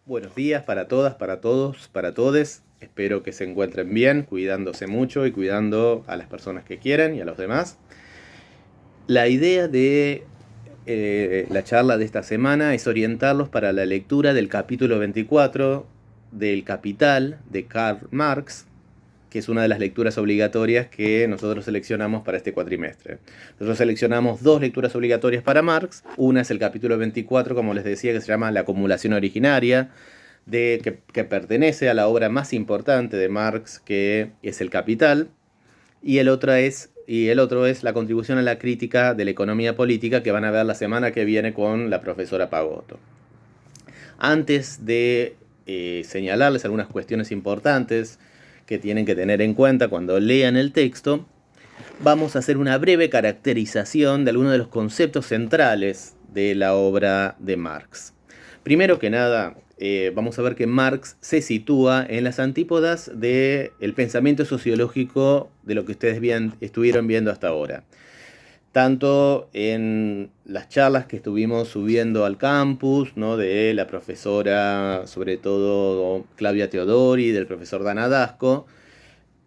Buenos días para todas, para todos, para todes. Espero que se encuentren bien, cuidándose mucho y cuidando a las personas que quieren y a los demás. La idea de la charla de esta semana es orientarlos para la lectura del capítulo 24 del Capital de Karl Marx, que es una de las lecturas obligatorias que nosotros seleccionamos para este cuatrimestre. Nosotros seleccionamos dos lecturas obligatorias para Marx. Una es el capítulo 24, como les decía, que se llama La acumulación originaria, que pertenece a la obra más importante de Marx, que es El Capital, y el otro es La contribución a la crítica de la economía política, que van a ver la semana que viene con la profesora Pagotto. Antes de señalarles algunas cuestiones importantes que tienen que tener en cuenta cuando lean el texto, vamos a hacer una breve caracterización de algunos de los conceptos centrales de la obra de Marx. Primero que nada, vamos a ver que Marx se sitúa en las antípodas del pensamiento sociológico de lo que ustedes estuvieron viendo hasta ahora. Tanto en las charlas que estuvimos subiendo al campus, ¿no?, de la profesora, sobre todo Claudia Teodori, del profesor Dan Adasco,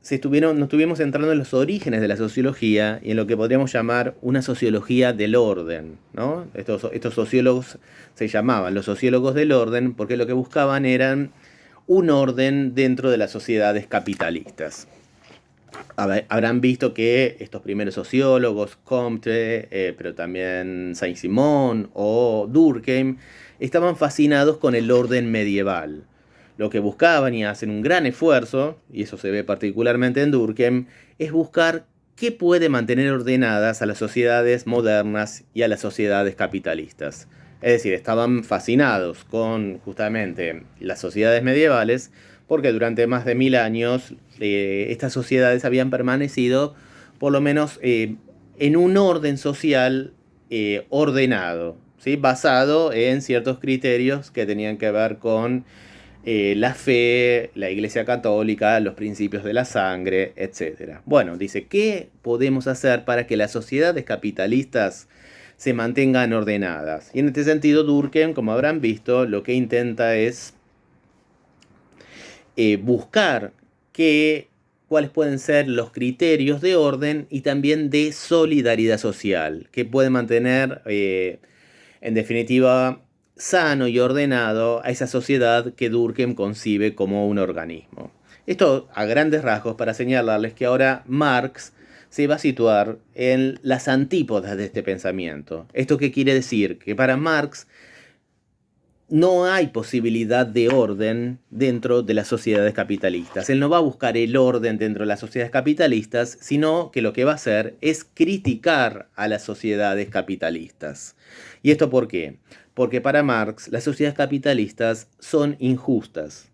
nos estuvimos centrando en los orígenes de la sociología y en lo que podríamos llamar una sociología del orden, ¿no? Estos sociólogos se llamaban los sociólogos del orden porque lo que buscaban eran un orden dentro de las sociedades capitalistas. Habrán visto que estos primeros sociólogos, Comte, pero también Saint-Simon o Durkheim, estaban fascinados con el orden medieval. Lo que buscaban, y hacen un gran esfuerzo, y eso se ve particularmente en Durkheim, es buscar qué puede mantener ordenadas a las sociedades modernas y a las sociedades capitalistas. Es decir, estaban fascinados con justamente las sociedades medievales, porque durante más de 1000 años estas sociedades habían permanecido por lo menos en un orden social ordenado, ¿sí?, basado en ciertos criterios que tenían que ver con la fe, la Iglesia Católica, los principios de la sangre, etc. Bueno, dice, ¿qué podemos hacer para que las sociedades capitalistas se mantengan ordenadas? Y en este sentido, Durkheim, como habrán visto, lo que intenta es buscar cuáles pueden ser los criterios de orden y también de solidaridad social, que pueden mantener, en definitiva, sano y ordenado a esa sociedad que Durkheim concibe como un organismo. Esto a grandes rasgos para señalarles que ahora Marx se va a situar en las antípodas de este pensamiento. ¿Esto qué quiere decir? Que para Marx no hay posibilidad de orden dentro de las sociedades capitalistas. Él no va a buscar el orden dentro de las sociedades capitalistas, sino que lo que va a hacer es criticar a las sociedades capitalistas. ¿Y esto por qué? Porque para Marx las sociedades capitalistas son injustas.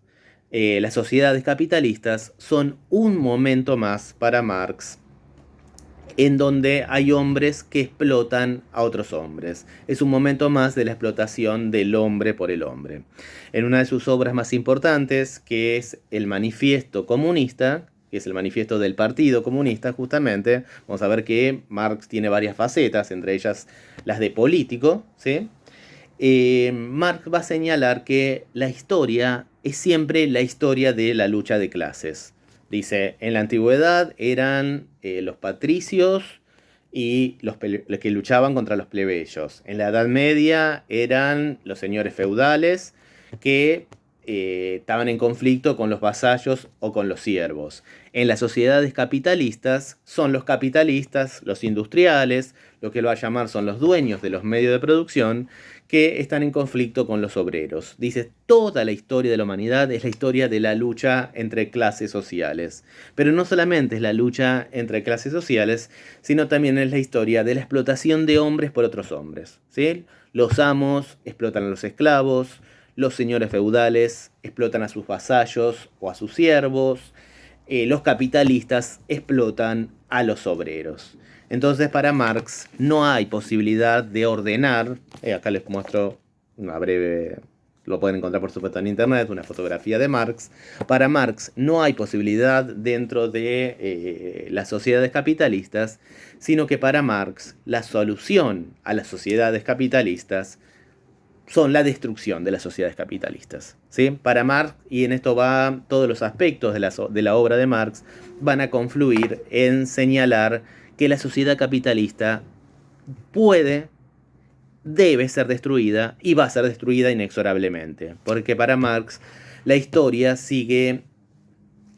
Las sociedades capitalistas son un momento más para Marx en donde hay hombres que explotan a otros hombres. Es un momento más de la explotación del hombre por el hombre. En una de sus obras más importantes, que es el Manifiesto Comunista, que es el manifiesto del Partido Comunista, justamente, vamos a ver que Marx tiene varias facetas, entre ellas las de político, ¿sí? Marx va a señalar que la historia es siempre la historia de la lucha de clases. Dice, en la antigüedad eran los patricios y los que luchaban contra los plebeyos. En la Edad Media eran los señores feudales que estaban en conflicto con los vasallos o con los siervos. En las sociedades capitalistas son los capitalistas, los industriales, lo que él va a llamar son los dueños de los medios de producción, que están en conflicto con los obreros. Dice, toda la historia de la humanidad es la historia de la lucha entre clases sociales. Pero no solamente es la lucha entre clases sociales, sino también es la historia de la explotación de hombres por otros hombres, ¿sí? Los amos explotan a los esclavos, los señores feudales explotan a sus vasallos o a sus siervos, los capitalistas explotan a los obreros. Entonces, para Marx no hay posibilidad de ordenar, acá les muestro una breve, lo pueden encontrar por supuesto en internet, una fotografía de Marx. Para Marx no hay posibilidad dentro de las sociedades capitalistas, sino que para Marx la solución a las sociedades capitalistas son la destrucción de las sociedades capitalistas, ¿sí? Para Marx, y en esto va todos los aspectos de la obra de Marx, van a confluir en señalar que la sociedad capitalista puede, debe ser destruida y va a ser destruida inexorablemente. Porque para Marx la historia sigue,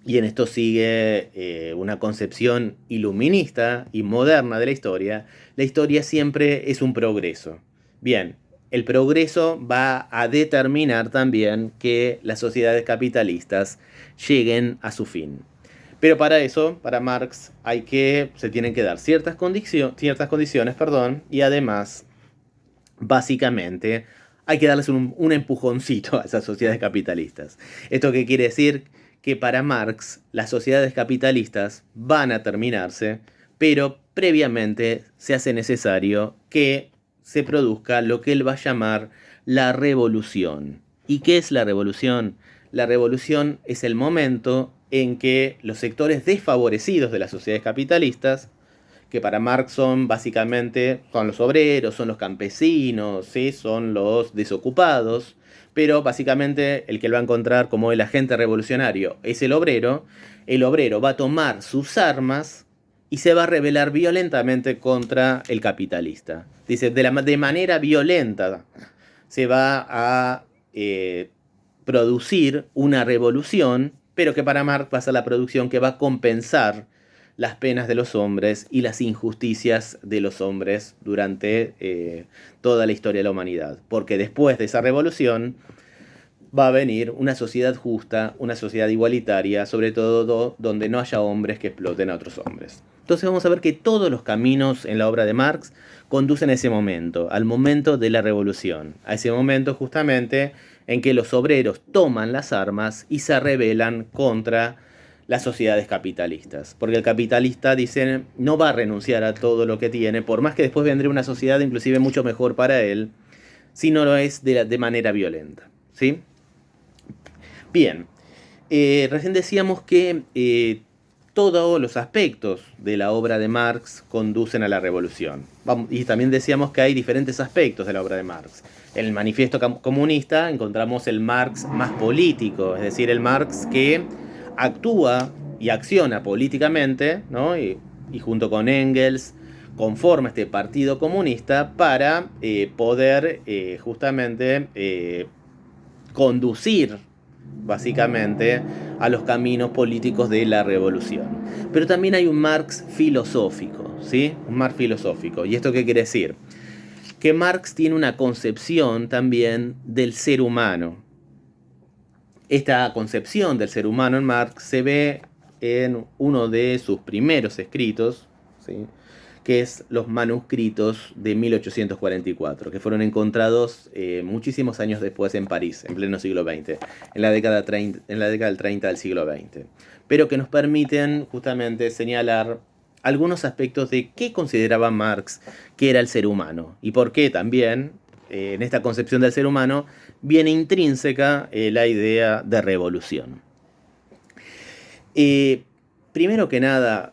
y en esto sigue una concepción iluminista y moderna de la historia siempre es un progreso. Bien, el progreso va a determinar también que las sociedades capitalistas lleguen a su fin. Pero para eso, para Marx, se tienen que dar ciertas condiciones, y además, básicamente, hay que darles un empujoncito a esas sociedades capitalistas. ¿Esto qué quiere decir? Que para Marx las sociedades capitalistas van a terminarse, pero previamente se hace necesario que se produzca lo que él va a llamar la revolución. ¿Y qué es la revolución? La revolución es el momento en que los sectores desfavorecidos de las sociedades capitalistas, que para Marx son básicamente son los obreros, son los campesinos, ¿sí? Son los desocupados, pero básicamente el que lo va a encontrar como el agente revolucionario es el obrero va a tomar sus armas y se va a rebelar violentamente contra el capitalista. Dice, de manera violenta se va a producir una revolución, pero que para Marx va a ser la producción que va a compensar las penas de los hombres y las injusticias de los hombres durante toda la historia de la humanidad. Porque después de esa revolución va a venir una sociedad justa, una sociedad igualitaria, sobre todo donde no haya hombres que exploten a otros hombres. Entonces vamos a ver que todos los caminos en la obra de Marx conducen a ese momento, al momento de la revolución, a ese momento justamente en que los obreros toman las armas y se rebelan contra las sociedades capitalistas. Porque el capitalista, dicen, no va a renunciar a todo lo que tiene, por más que después vendrá una sociedad inclusive mucho mejor para él, si no lo es de manera violenta. ¿Sí? Bien, recién decíamos que todos los aspectos de la obra de Marx conducen a la revolución. Y también decíamos que hay diferentes aspectos de la obra de Marx. En el manifiesto comunista encontramos el Marx más político, es decir, el Marx que actúa y acciona políticamente, ¿no? y junto con Engels conforma este partido comunista para poder justamente conducir básicamente a los caminos políticos de la revolución. Pero también hay un Marx filosófico, ¿sí? Un Marx filosófico. ¿Y esto qué quiere decir? Que Marx tiene una concepción también del ser humano. Esta concepción del ser humano en Marx se ve en uno de sus primeros escritos, ¿sí? Que es los manuscritos de 1844, que fueron encontrados muchísimos años después en París, en pleno siglo XX, en la década del 30 del siglo XX, pero que nos permiten justamente señalar algunos aspectos de qué consideraba Marx que era el ser humano, y por qué también, en esta concepción del ser humano, viene intrínseca la idea de revolución. Primero que nada,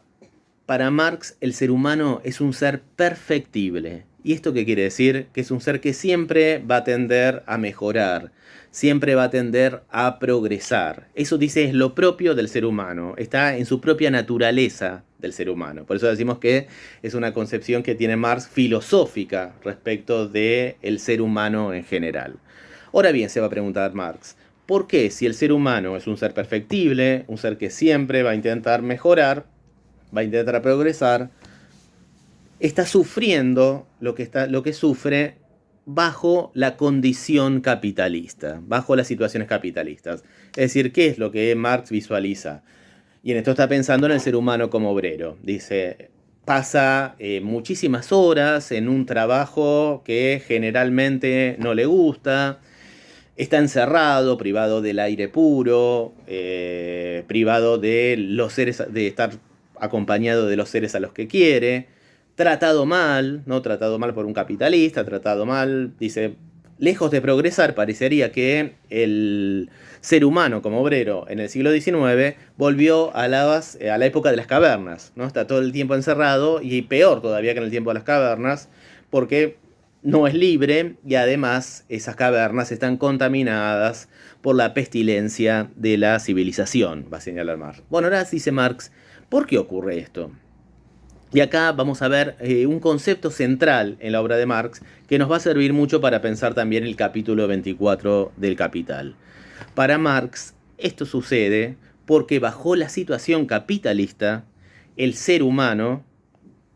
para Marx el ser humano es un ser perfectible. ¿Y esto qué quiere decir? Que es un ser que siempre va a tender a mejorar, siempre va a tender a progresar. Eso dice es lo propio del ser humano, está en su propia naturaleza del ser humano. Por eso decimos que es una concepción que tiene Marx filosófica respecto del ser humano en general. Ahora bien, se va a preguntar Marx, ¿por qué si el ser humano es un ser perfectible, un ser que siempre va a intentar mejorar, va a intentar progresar, está sufriendo lo que sufre bajo la condición capitalista, bajo las situaciones capitalistas? Es decir, ¿qué es lo que Marx visualiza? Y en esto está pensando en el ser humano como obrero. Dice, pasa muchísimas horas en un trabajo que generalmente no le gusta, está encerrado, privado del aire puro, privado de los seres, de estar acompañado de los seres a los que quiere, tratado mal, ¿no? Tratado mal por un capitalista, tratado mal, dice, lejos de progresar, parecería que el ser humano como obrero en el siglo XIX volvió a la época de las cavernas, ¿no? Está todo el tiempo encerrado y peor todavía que en el tiempo de las cavernas, porque no es libre y además esas cavernas están contaminadas por la pestilencia de la civilización, va a señalar Marx. Bueno, ahora dice Marx, ¿por qué ocurre esto? Y acá vamos a ver un concepto central en la obra de Marx que nos va a servir mucho para pensar también el capítulo 24 del Capital. Para Marx, esto sucede porque bajo la situación capitalista, el ser humano,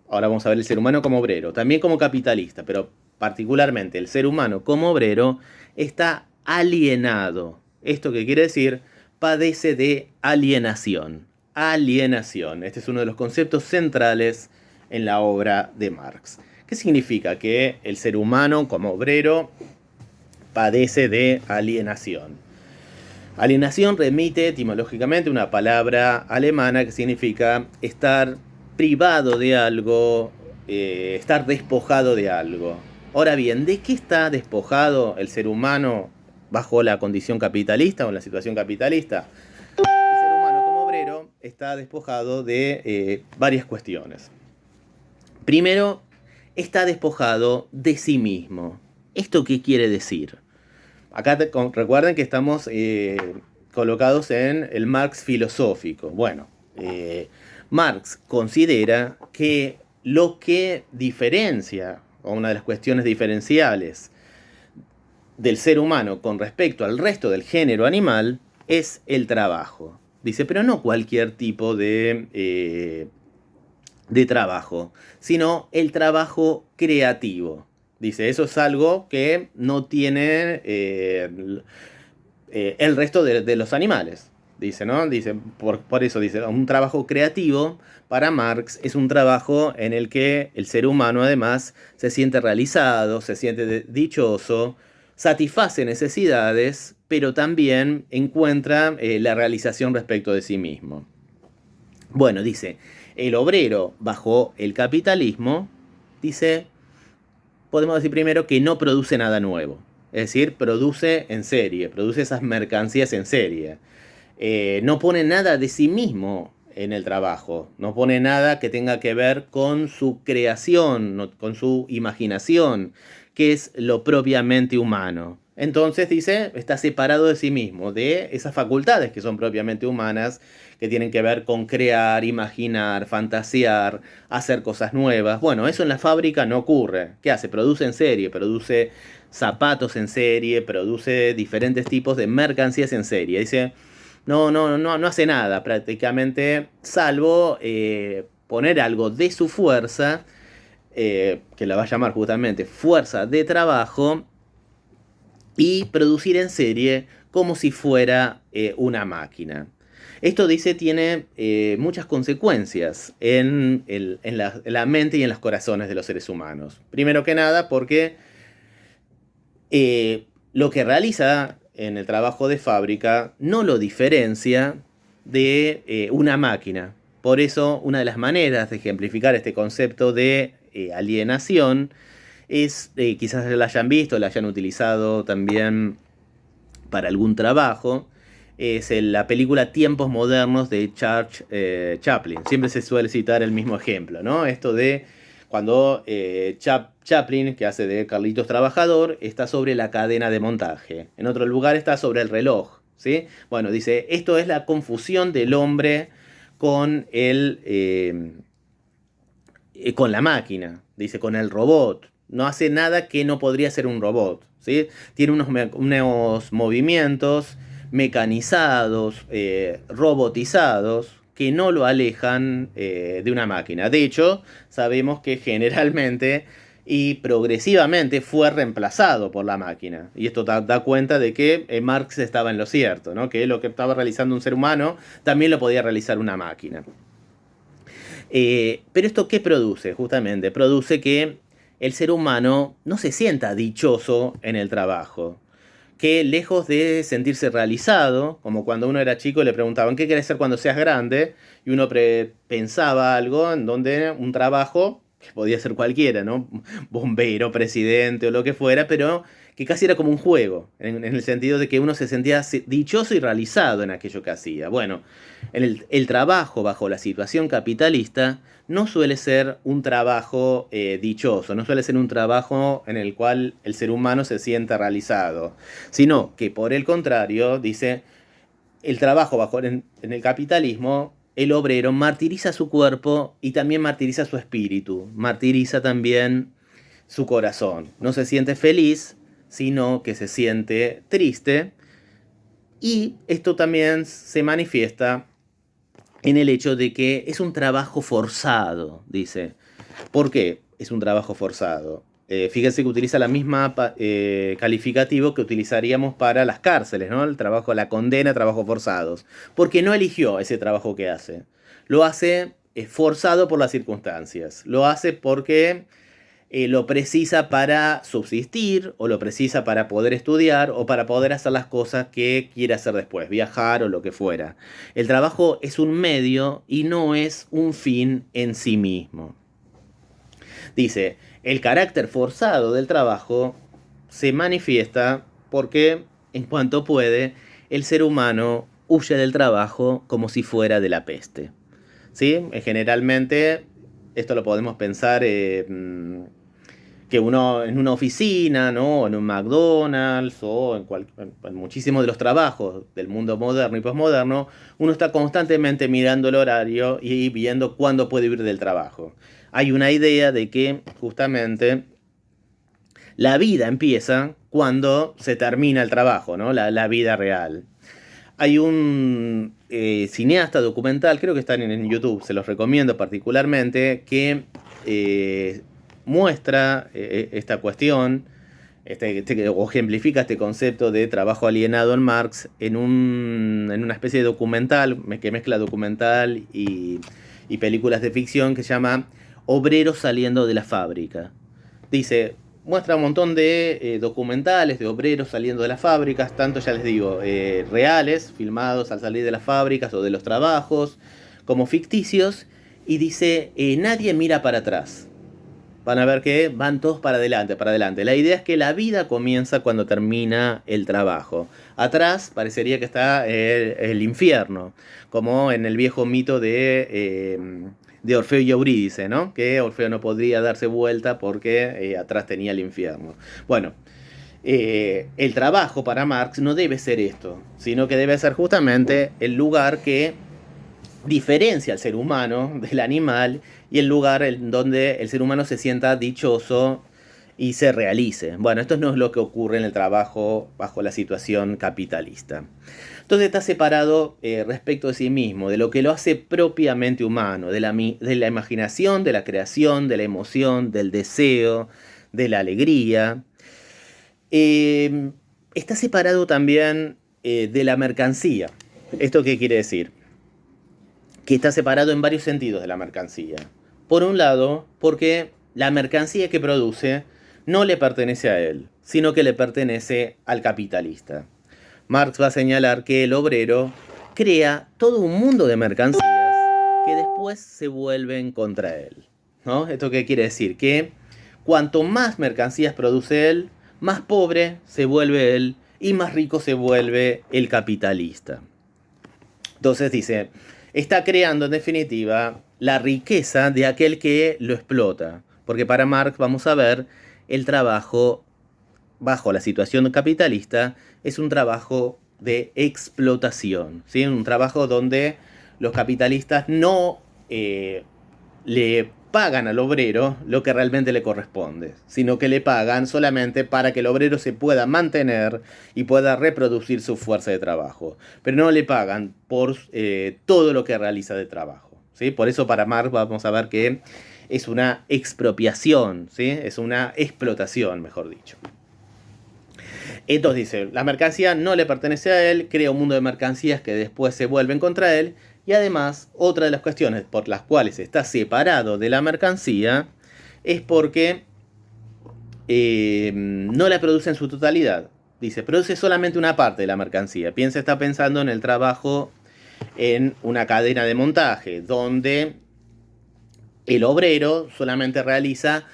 ahora vamos a ver el ser humano como obrero, también como capitalista, pero particularmente el ser humano como obrero, está alienado. ¿Esto qué quiere decir? Padece de alienación. Alienación. Este es uno de los conceptos centrales en la obra de Marx. ¿Qué significa? Que el ser humano como obrero padece de alienación. Alienación remite etimológicamente a una palabra alemana que significa estar privado de algo, estar despojado de algo. Ahora bien, ¿de qué está despojado el ser humano bajo la condición capitalista o en la situación capitalista? El ser humano como obrero está despojado de varias cuestiones. Primero, está despojado de sí mismo. ¿Esto qué quiere decir? Acá recuerden que estamos colocados en el Marx filosófico. Bueno, Marx considera que lo que diferencia, o una de las cuestiones diferenciales del ser humano con respecto al resto del género animal, es el trabajo. Dice, pero no cualquier tipo de trabajo, sino el trabajo creativo. Dice, eso es algo que no tiene el resto de los animales. Dice, ¿no? Dice, por eso dice, un trabajo creativo para Marx es un trabajo en el que el ser humano además se siente realizado, se siente dichoso, satisface necesidades, pero también encuentra la realización respecto de sí mismo. Bueno, dice, el obrero bajo el capitalismo, dice, podemos decir primero que no produce nada nuevo. Es decir, produce en serie, produce esas mercancías en serie. No pone nada de sí mismo en el trabajo, no pone nada que tenga que ver con su creación, con su imaginación, que es lo propiamente humano. Entonces dice, está separado de sí mismo, de esas facultades que son propiamente humanas, que tienen que ver con crear, imaginar, fantasear, hacer cosas nuevas. Bueno, eso en la fábrica no ocurre. ¿Qué hace? Produce en serie, produce zapatos en serie, produce diferentes tipos de mercancías en serie. Dice, no hace nada prácticamente, salvo poner algo de su fuerza, que la va a llamar justamente fuerza de trabajo, y producir en serie como si fuera una máquina. Esto, dice, tiene muchas consecuencias en la mente y en los corazones de los seres humanos. Primero que nada porque lo que realiza en el trabajo de fábrica no lo diferencia de una máquina. Por eso, una de las maneras de ejemplificar este concepto de alienación es, quizás la hayan visto, la hayan utilizado también para algún trabajo, es la película Tiempos Modernos de Charles Chaplin. Siempre se suele citar el mismo ejemplo, ¿no? Esto de cuando Chaplin, que hace de Carlitos Trabajador, está sobre la cadena de montaje. En otro lugar está sobre el reloj, ¿sí? Bueno, dice, esto es la confusión del hombre con con la máquina, dice, con el robot. No hace nada que no podría ser un robot, ¿sí? Tiene unos movimientos mecanizados, robotizados, que no lo alejan de una máquina. De hecho, sabemos que generalmente y progresivamente fue reemplazado por la máquina. Y esto da cuenta de que Marx estaba en lo cierto, ¿no? Que lo que estaba realizando un ser humano también lo podía realizar una máquina. Pero esto, ¿qué produce? Justamente produce que el ser humano no se sienta dichoso en el trabajo, que lejos de sentirse realizado, como cuando uno era chico le preguntaban ¿qué quieres ser cuando seas grande? Y uno pensaba algo en donde un trabajo, que podía ser cualquiera, ¿no? Bombero, presidente o lo que fuera, pero que casi era como un juego, en el sentido de que uno se sentía dichoso y realizado en aquello que hacía. Bueno, el trabajo bajo la situación capitalista no suele ser un trabajo dichoso, no suele ser un trabajo en el cual el ser humano se sienta realizado, sino que por el contrario, dice, el trabajo en el capitalismo, el obrero martiriza su cuerpo y también martiriza su espíritu, martiriza también su corazón. No se siente feliz, sino que se siente triste. Y esto también se manifiesta en el hecho de que es un trabajo forzado, dice. ¿Por qué es un trabajo forzado? Fíjense que utiliza la misma calificativo que utilizaríamos para las cárceles, ¿no? El trabajo, la condena, trabajos forzados. Porque no eligió ese trabajo que hace. Lo hace forzado por las circunstancias. Lo hace porque lo precisa para subsistir, o lo precisa para poder estudiar, o para poder hacer las cosas que quiere hacer después, viajar o lo que fuera. El trabajo es un medio y no es un fin en sí mismo. Dice, el carácter forzado del trabajo se manifiesta porque, en cuanto puede, el ser humano huye del trabajo como si fuera de la peste. ¿Sí? Generalmente, esto lo podemos pensar que uno en una oficina, ¿no? O en un McDonald's, o en muchísimos de los trabajos del mundo moderno y posmoderno, uno está constantemente mirando el horario y viendo cuándo puede ir del trabajo. Hay una idea de que justamente la vida empieza cuando se termina el trabajo, ¿no? La vida real. Hay un cineasta documental, creo que están en YouTube, se los recomiendo particularmente, que muestra esta cuestión, o ejemplifica este concepto de trabajo alienado en Marx en una especie de documental que mezcla documental y películas de ficción que se llama Obreros saliendo de la fábrica. Dice, muestra un montón de documentales de obreros saliendo de las fábricas, tanto ya les digo, reales, filmados al salir de las fábricas o de los trabajos, como ficticios, y dice, nadie mira para atrás. Van a ver que van todos para adelante, para adelante. La idea es que la vida comienza cuando termina el trabajo. Atrás parecería que está el infierno, como en el viejo mito de Orfeo y Eurídice, ¿no? Que Orfeo no podría darse vuelta porque atrás tenía el infierno. Bueno, el trabajo para Marx no debe ser esto, sino que debe ser justamente el lugar que diferencia al ser humano del animal y el lugar en donde el ser humano se sienta dichoso y se realice. Bueno, esto no es lo que ocurre en el trabajo bajo la situación capitalista. Entonces está separado respecto de sí mismo, de lo que lo hace propiamente humano, de la imaginación, de la creación, de la emoción, del deseo, de la alegría. Está separado también de la mercancía. ¿Esto qué quiere decir? Que está separado en varios sentidos de la mercancía. Por un lado, porque la mercancía que produce no le pertenece a él, sino que le pertenece al capitalista. Marx va a señalar que el obrero crea todo un mundo de mercancías que después se vuelven contra él, ¿no? ¿Esto qué quiere decir? Que cuanto más mercancías produce él, más pobre se vuelve él y más rico se vuelve el capitalista. Entonces dice, está creando en definitiva la riqueza de aquel que lo explota. Porque para Marx, vamos a ver, el trabajo bajo la situación capitalista es un trabajo de explotación, ¿sí? Un trabajo donde los capitalistas no le pagan al obrero lo que realmente le corresponde, sino que le pagan solamente para que el obrero se pueda mantener y pueda reproducir su fuerza de trabajo. Pero no le pagan por todo lo que realiza de trabajo, ¿sí? Por eso para Marx vamos a ver que es una expropiación, ¿sí? Es una explotación, mejor dicho. Entonces dice, la mercancía no le pertenece a él, crea un mundo de mercancías que después se vuelven contra él, y además, otra de las cuestiones por las cuales está separado de la mercancía es porque no la produce en su totalidad. Dice, produce solamente una parte de la mercancía. Está pensando en el trabajo en una cadena de montaje, donde el obrero solamente realiza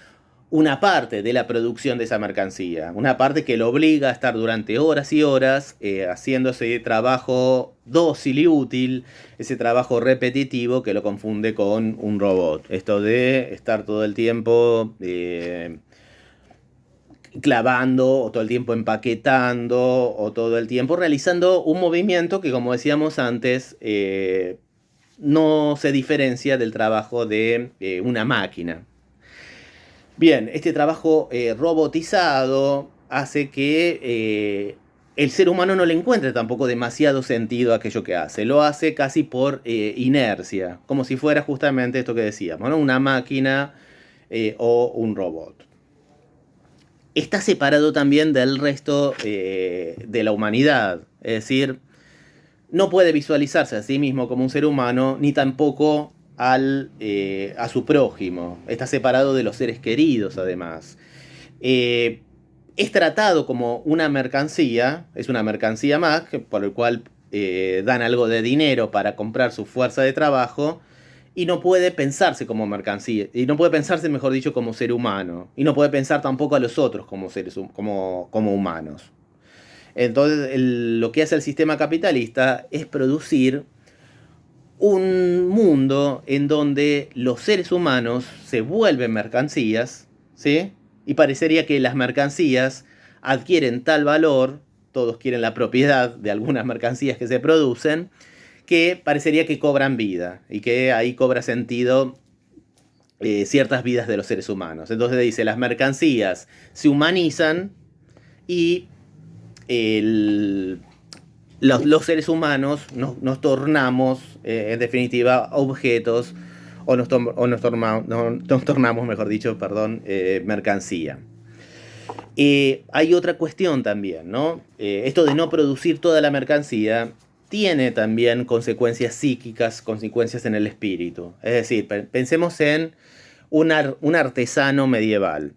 una parte de la producción de esa mercancía, una parte que lo obliga a estar durante horas y horas haciendo ese trabajo dócil y útil, ese trabajo repetitivo que lo confunde con un robot. Esto de estar todo el tiempo clavando, o todo el tiempo empaquetando, o todo el tiempo realizando un movimiento que, como decíamos antes, no se diferencia del trabajo de una máquina. Bien, este trabajo robotizado hace que el ser humano no le encuentre tampoco demasiado sentido a aquello que hace. Lo hace casi por inercia, como si fuera justamente esto que decíamos, ¿no? Una máquina o un robot. Está separado también del resto de la humanidad, es decir, no puede visualizarse a sí mismo como un ser humano, ni tampoco a su prójimo. Está separado de los seres queridos, además. Es tratado como una mercancía, es una mercancía más, por el cual dan algo de dinero para comprar su fuerza de trabajo, y no puede pensarse como mercancía, y no puede pensarse, mejor dicho, como ser humano, y no puede pensar tampoco a los otros como seres como humanos. Entonces, lo que hace el sistema capitalista es producir un mundo en donde los seres humanos se vuelven mercancías, ¿sí? Y parecería que las mercancías adquieren tal valor, todos quieren la propiedad de algunas mercancías que se producen, que parecería que cobran vida y que ahí cobra sentido ciertas vidas de los seres humanos. Entonces dice, las mercancías se humanizan y los seres humanos nos tornamos, en definitiva, objetos o nos tornamos, mejor dicho, perdón, mercancía. Hay otra cuestión también, ¿no? Esto de no producir toda la mercancía tiene también consecuencias psíquicas, consecuencias en el espíritu. Es decir, pensemos en un artesano medieval.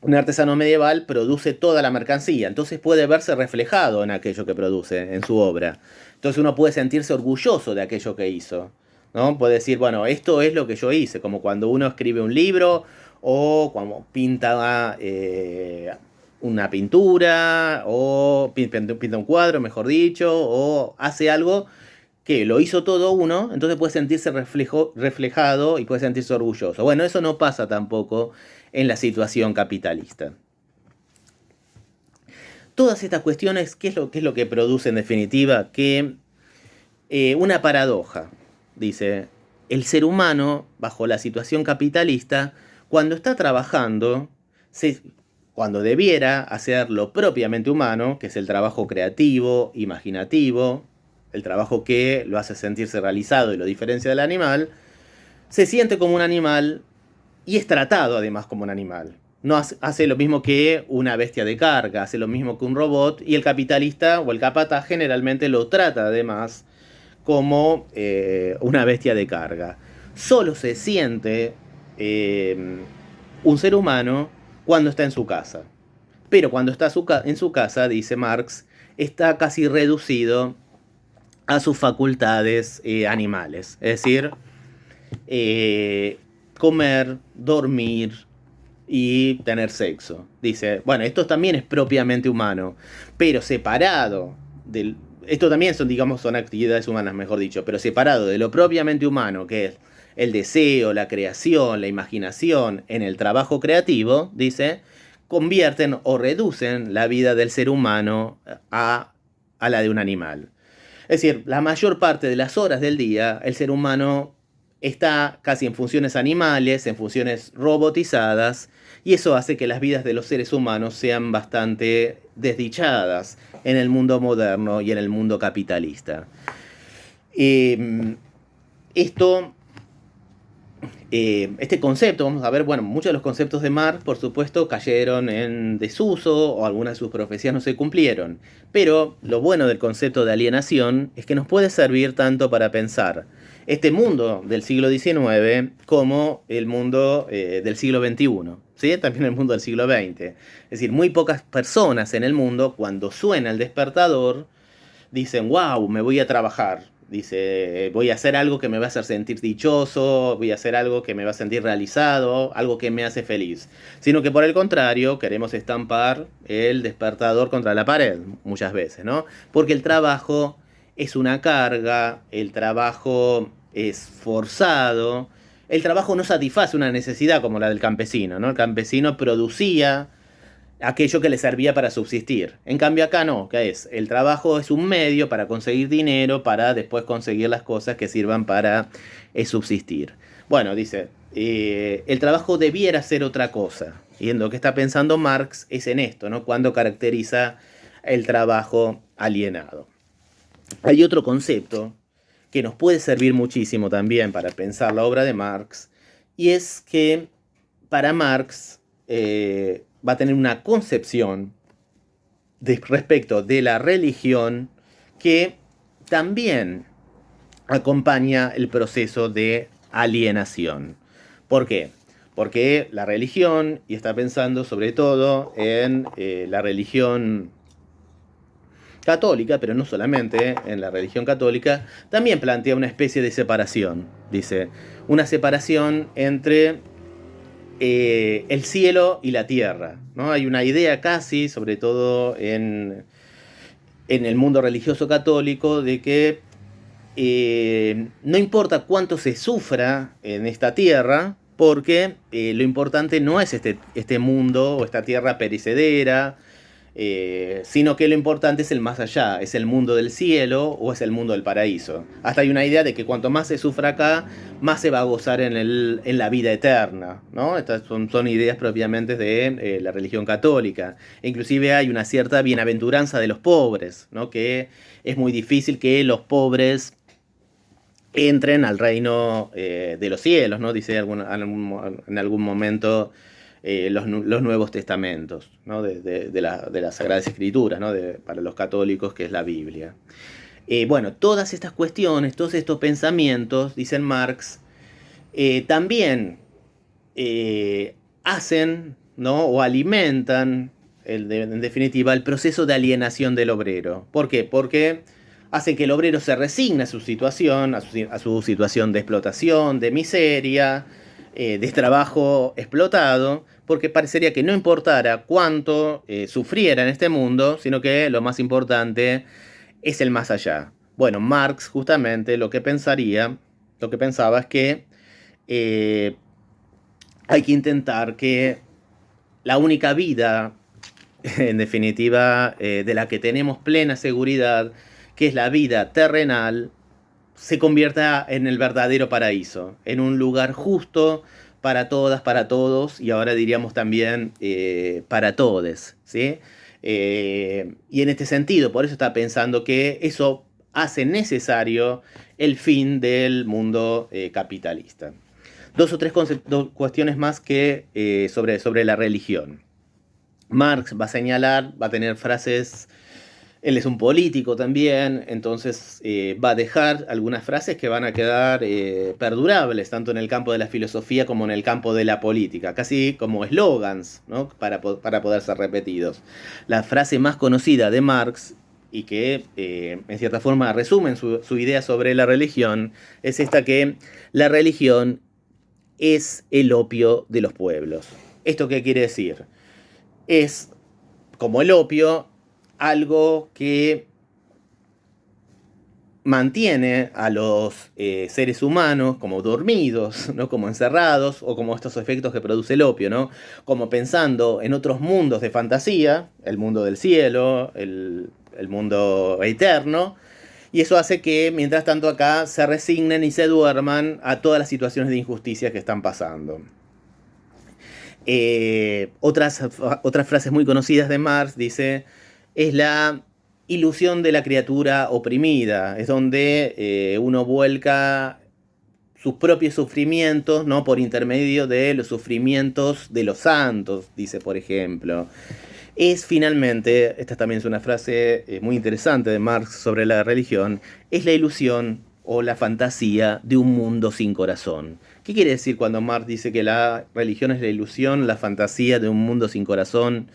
Un artesano medieval produce toda la mercancía, entonces puede verse reflejado en aquello que produce, en su obra. Entonces uno puede sentirse orgulloso de aquello que hizo, ¿no? Puede decir, bueno, esto es lo que yo hice, como cuando uno escribe un libro o cuando pinta una pintura o pinta un cuadro, mejor dicho, o hace algo que lo hizo todo uno, entonces puede sentirse reflejado y puede sentirse orgulloso. Bueno, eso no pasa tampoco en la situación capitalista. Todas estas cuestiones, ¿qué es lo que produce en definitiva? Que una paradoja, dice, el ser humano, bajo la situación capitalista, cuando está trabajando, cuando debiera hacer lo propiamente humano, que es el trabajo creativo, imaginativo, el trabajo que lo hace sentirse realizado y lo diferencia del animal, se siente como un animal y es tratado además como un animal. No hace lo mismo que una bestia de carga, hace lo mismo que un robot, y el capitalista o el capataz generalmente lo trata además como una bestia de carga. Solo se siente un ser humano cuando está en su casa. Pero cuando está en su casa, dice Marx, está casi reducido a sus facultades animales. Es decir, comer, dormir y tener sexo. Dice, bueno, esto también es propiamente humano, pero separado del... Esto también son, digamos, son actividades humanas, mejor dicho, pero separado de lo propiamente humano, que es el deseo, la creación, la imaginación, en el trabajo creativo, dice, convierten o reducen la vida del ser humano a la de un animal. Es decir, la mayor parte de las horas del día, el ser humano está casi en funciones animales, en funciones robotizadas, y eso hace que las vidas de los seres humanos sean bastante desdichadas en el mundo moderno y en el mundo capitalista. Este concepto, vamos a ver, bueno, muchos de los conceptos de Marx, por supuesto, cayeron en desuso o algunas de sus profecías no se cumplieron. Pero lo bueno del concepto de alienación es que nos puede servir tanto para pensar este mundo del siglo XIX como el mundo del siglo XXI, ¿sí? También el mundo del siglo XX. Es decir, muy pocas personas en el mundo, cuando suena el despertador, dicen, wow, me voy a trabajar. Dice, voy a hacer algo que me va a hacer sentir dichoso, voy a hacer algo que me va a sentir realizado, algo que me hace feliz. Sino que por el contrario, queremos estampar el despertador contra la pared muchas veces, ¿no? Porque el trabajo es una carga, el trabajo es forzado, el trabajo no satisface una necesidad como la del campesino, ¿no? El campesino producía aquello que le servía para subsistir. En cambio acá no, ¿qué es? El trabajo es un medio para conseguir dinero, para después conseguir las cosas que sirvan para subsistir. Bueno, dice, el trabajo debiera ser otra cosa. Y en lo que está pensando Marx es en esto, ¿no? Cuando caracteriza el trabajo alienado. Hay otro concepto que nos puede servir muchísimo también para pensar la obra de Marx, y es que para Marx va a tener una concepción respecto de la religión que también acompaña el proceso de alienación. ¿Por qué? Porque la religión, y está pensando sobre todo en la religión católica, pero no solamente en la religión católica, también plantea una especie de separación. Dice, una separación entre el cielo y la tierra, ¿no? Hay una idea casi, sobre todo en el mundo religioso católico, de que no importa cuánto se sufra en esta tierra, porque lo importante no es este mundo o esta tierra perecedera, sino que lo importante es el más allá, es el mundo del cielo o es el mundo del paraíso. Hasta hay una idea de que cuanto más se sufra acá, más se va a gozar en la vida eterna, ¿no? Estas son ideas propiamente de la religión católica. E inclusive hay una cierta bienaventuranza de los pobres, ¿no? Que es muy difícil que los pobres entren al reino de los cielos, ¿no? Dice en algún momento los Nuevos Testamentos, ¿no? de las Sagradas Escrituras, ¿no? Para los católicos, que es la Biblia. Bueno, todas estas cuestiones, todos estos pensamientos, dicen Marx, también hacen, ¿no? O alimentan, en definitiva, el proceso de alienación del obrero. ¿Por qué? Porque hacen que el obrero se resigne a su situación, a su situación de explotación, de miseria, de trabajo explotado, porque parecería que no importara cuánto sufriera en este mundo, sino que lo más importante es el más allá. Bueno, Marx justamente lo que pensaba es que hay que intentar que la única vida, en definitiva, de la que tenemos plena seguridad, que es la vida terrenal, se convierta en el verdadero paraíso, en un lugar justo para todas, para todos, y ahora diríamos también para todes, ¿sí? Y en este sentido, por eso está pensando que eso hace necesario el fin del mundo capitalista. Dos o tres cuestiones más que sobre la religión. Marx va a señalar, va a tener frases. Él es un político también, entonces va a dejar algunas frases que van a quedar perdurables, tanto en el campo de la filosofía como en el campo de la política, casi como eslogans, ¿no? para poder ser repetidos. La frase más conocida de Marx, y que en cierta forma resumen su idea sobre la religión, es esta: que la religión es el opio de los pueblos. ¿Esto qué quiere decir? Es, como el opio, algo que mantiene a los seres humanos como dormidos, ¿no? Como encerrados, o como estos efectos que produce el opio, ¿no? Como pensando en otros mundos de fantasía, el mundo del cielo, el mundo eterno, y eso hace que mientras tanto acá se resignen y se duerman a todas las situaciones de injusticia que están pasando. Otras frases muy conocidas de Marx dice: es la ilusión de la criatura oprimida, es donde uno vuelca sus propios sufrimientos, ¿no? Por intermedio de los sufrimientos de los santos, dice, por ejemplo. Es finalmente, esta también es una frase muy interesante de Marx sobre la religión, es la ilusión o la fantasía de un mundo sin corazón. ¿Qué quiere decir cuando Marx dice que la religión es la ilusión, la fantasía de un mundo sin corazón?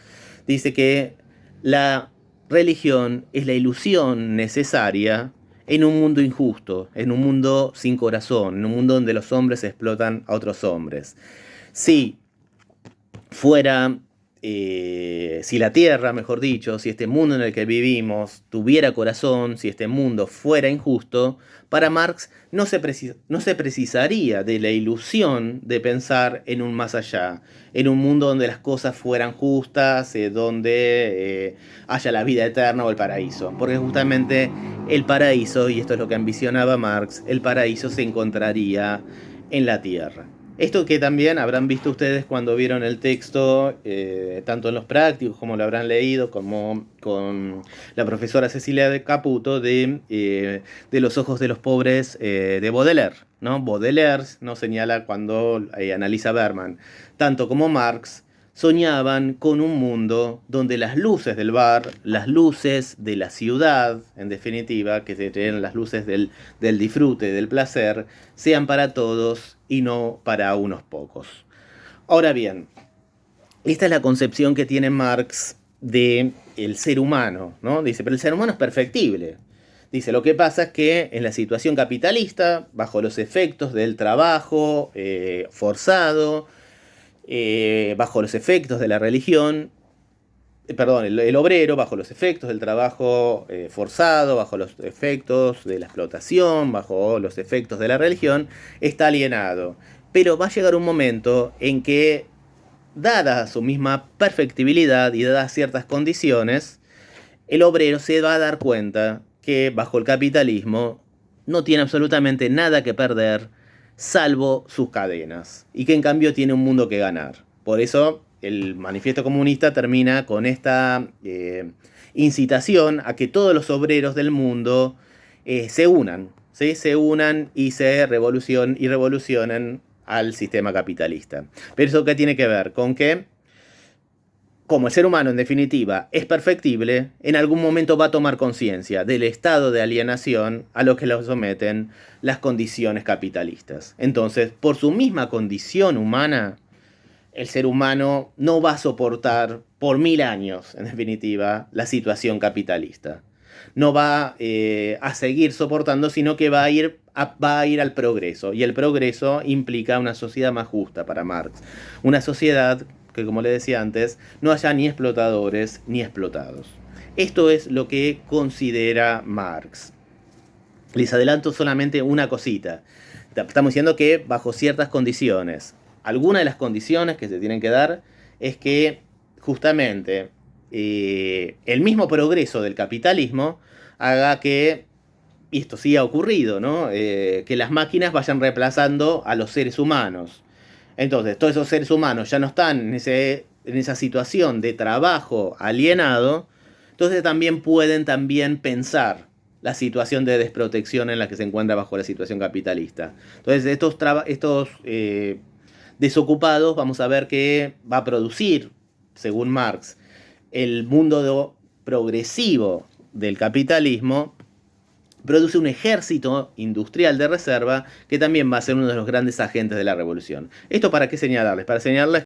Dice que la religión es la ilusión necesaria en un mundo injusto, en un mundo sin corazón, en un mundo donde los hombres explotan a otros hombres. Si fuera, si la Tierra, mejor dicho, si este mundo en el que vivimos tuviera corazón, si este mundo fuera injusto, para Marx no se precisaría de la ilusión de pensar en un más allá, en un mundo donde las cosas fueran justas, donde haya la vida eterna o el paraíso. Porque justamente el paraíso, y esto es lo que ambicionaba Marx, el paraíso se encontraría en la Tierra. Esto que también habrán visto ustedes cuando vieron el texto, tanto en los prácticos como lo habrán leído, como con la profesora Cecilia de Caputo, de Los ojos de los pobres de Baudelaire, ¿no? Baudelaire nos señala cuando analiza a Bergman, tanto como Marx, soñaban con un mundo donde las luces del bar, las luces de la ciudad, en definitiva, que serían las luces del disfrute, del placer, sean para todos y no para unos pocos. Ahora bien, esta es la concepción que tiene Marx del ser humano, ¿no? Dice, pero el ser humano es perfectible. Dice, lo que pasa es que en la situación capitalista, bajo los efectos del trabajo forzado, bajo los efectos de la religión, perdón, el obrero, bajo los efectos del trabajo forzado, bajo los efectos de la explotación, bajo los efectos de la religión, está alienado. Pero va a llegar un momento en que, dada su misma perfectibilidad y dadas ciertas condiciones, el obrero se va a dar cuenta que bajo el capitalismo no tiene absolutamente nada que perder, salvo sus cadenas, y que en cambio tiene un mundo que ganar. Por eso el manifiesto comunista termina con esta incitación a que todos los obreros del mundo se unan, ¿sí? Se unan y se revolucionen al sistema capitalista. Pero eso ¿qué tiene que ver? Con que, como el ser humano en definitiva es perfectible, en algún momento va a tomar conciencia del estado de alienación a lo que lo someten las condiciones capitalistas. Entonces, por su misma condición humana, el ser humano no va a soportar por 1000 años, en definitiva, la situación capitalista. No va a seguir soportando, sino que va a ir al progreso. Y el progreso implica una sociedad más justa para Marx. Una sociedad que, como le decía antes, no haya ni explotadores ni explotados. Esto es lo que considera Marx. Les adelanto solamente una cosita. Estamos diciendo que bajo ciertas condiciones. Alguna de las condiciones que se tienen que dar es que justamente el mismo progreso del capitalismo haga que, y esto sí ha ocurrido, ¿no? Que las máquinas vayan reemplazando a los seres humanos. Entonces, todos esos seres humanos ya no están en esa situación de trabajo alienado, entonces también pueden pensar la situación de desprotección en la que se encuentra bajo la situación capitalista. Entonces, estos desocupados, vamos a ver que va a producir, según Marx, el mundo progresivo del capitalismo, produce un ejército industrial de reserva que también va a ser uno de los grandes agentes de la revolución. ¿Esto para qué señalarles? Para señalarles